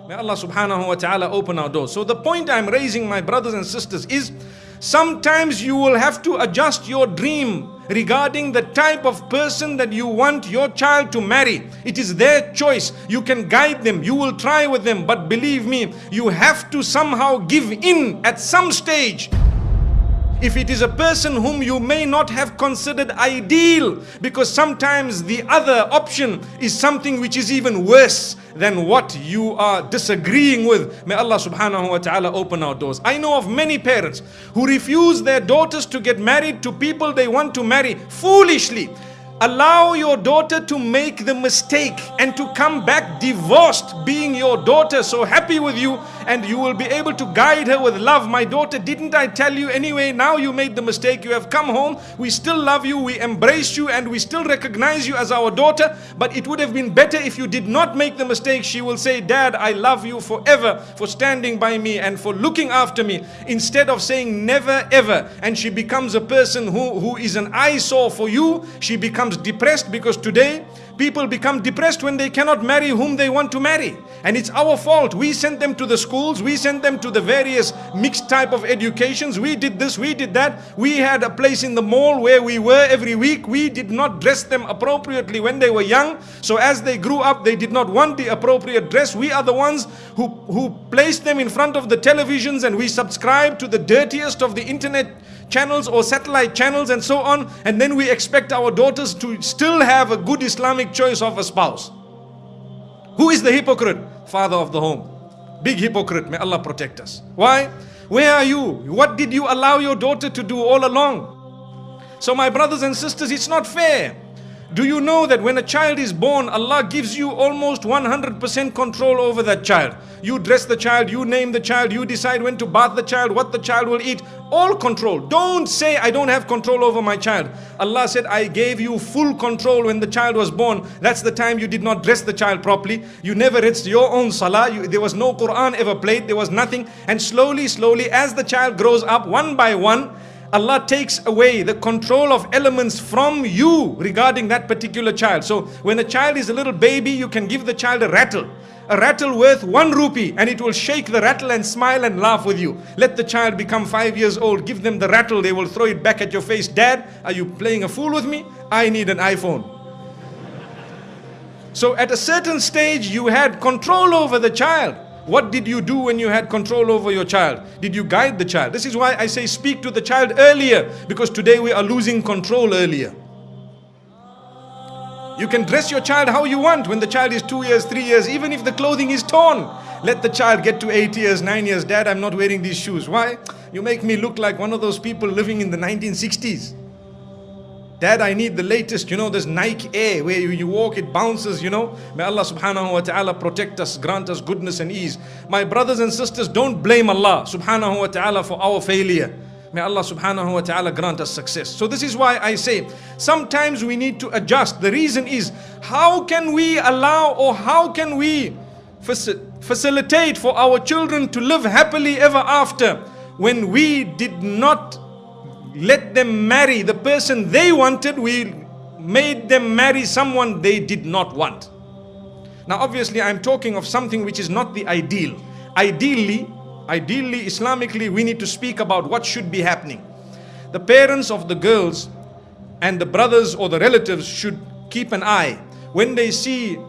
May Allah subhanahu wa ta'ala open our doors. So the point I'm raising, my brothers and sisters, is sometimes you will have to adjust your dream regarding the type of person that you want your child to marry. It is their choice. You can guide them, you will try with them, but believe me, you have to somehow give in at some stage. If it is a person whom you may not have considered ideal, because sometimes the other option is something which is even worse than what you are disagreeing with. May Allah subhanahu wa ta'ala open our doors. I know of many parents who refuse their daughters to get married to people they want to marry foolishly. Allow your daughter to make the mistake and to come back divorced, being your daughter so happy with you, and you will be able to guide her with love. My daughter, didn't I tell you anyway? Now you made the mistake, you have come home, we still love you, we embrace you, and we still recognize you as our daughter, but it would have been better if you did not make the mistake. She will say, Dad, I love you forever for standing by me and for looking after me, instead of saying never ever. And she becomes a person who is an eyesore for you. She becomes depressed, because today people become depressed when they cannot marry whom they want to marry, and it's our fault. We sent them to the schools, we sent them to the various mixed type of educations, we did this, we did that, we had a place in the mall where we were every week, we did not dress them appropriately when they were young, so as they grew up they did not want the appropriate dress. We are the ones who placed them in front of the televisions, and we subscribe to the dirtiest of the internet channels or satellite channels and so on, and then we expect our daughters to still have a good Islamic choice of a spouse. Who is the hypocrite? Father of the home. Big hypocrite. May Allah protect us. Why? Where are you? What did you allow your daughter to do all along? So my brothers and sisters, it's not fair. Do you know that when a child is born, Allah gives you almost 100% control over that child? You dress the child, you name the child, you decide when to bath the child, what the child will eat, all control. Don't say, I don't have control over my child. Allah said, I gave you full control when the child was born. That's the time you did not dress the child properly. You never read your own salah. There was no Quran ever played. There was nothing. And slowly, as the child grows up, one by one, Allah takes away the control of elements from you regarding that particular child. So when a child is a little baby, you can give the child a rattle worth 1 rupee, and it will shake the rattle and smile and laugh with you. Let the child become 5 years old, give them the rattle, they will throw it back at your face. Dad, are you playing a fool with me? I need an iPhone. So at a certain stage you had control over the child. What did you do when you had control over your child? Did you guide the child? This is why I say speak to the child earlier, because today we are losing control earlier. You can dress your child how you want when the child is 2 years, 3 years, even if the clothing is torn. Let the child get to 8 years, 9 years. Dad, I'm not wearing these shoes. Why? You make me look like one of those people living in the 1960s. Dad, I need the latest, this Nike Air where you walk, it bounces, May Allah subhanahu wa ta'ala protect us, grant us goodness and ease. My brothers and sisters, don't blame Allah subhanahu wa ta'ala for our failure. May Allah subhanahu wa ta'ala grant us success. So this is why I say, sometimes we need to adjust. The reason is, how can we allow, or how can we facilitate for our children to live happily ever after, when we did not let them marry the person they wanted, we made them marry someone they did not want. Now obviously I'm talking of something which is not the ideal. Ideally, Islamically, we need to speak about what should be happening. The parents of the girls and the brothers or the relatives should keep an eye. When they see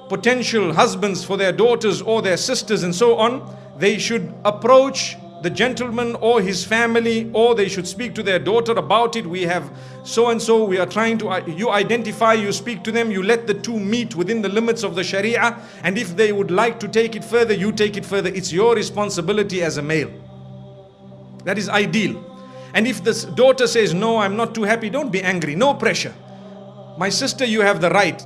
potential husbands for their daughters or their sisters and so on, they should approach the gentleman or his family, or they should speak to their daughter about it. We have so and so, we are trying to, you identify, you speak to them, you let the two meet within the limits of the Sharia, and if they would like to take it further, you take it further. It's your responsibility as a male. That is ideal. And if the daughter says, no, I'm not too happy, don't be angry, no pressure. My sister, you have the right.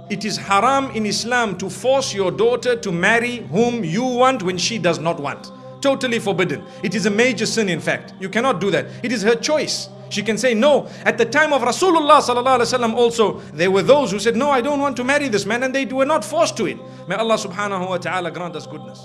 It is haram in Islam to force your daughter to marry whom you want when she does not want. Totally forbidden. It is a major sin, in fact. You cannot do that. It is her choice. She can say no. At the time of Rasulullah sallallahu alaihi wasallam also, there were those who said, no, I don't want to marry this man, and they were not forced to it. May Allah subhanahu wa ta'ala grant us goodness.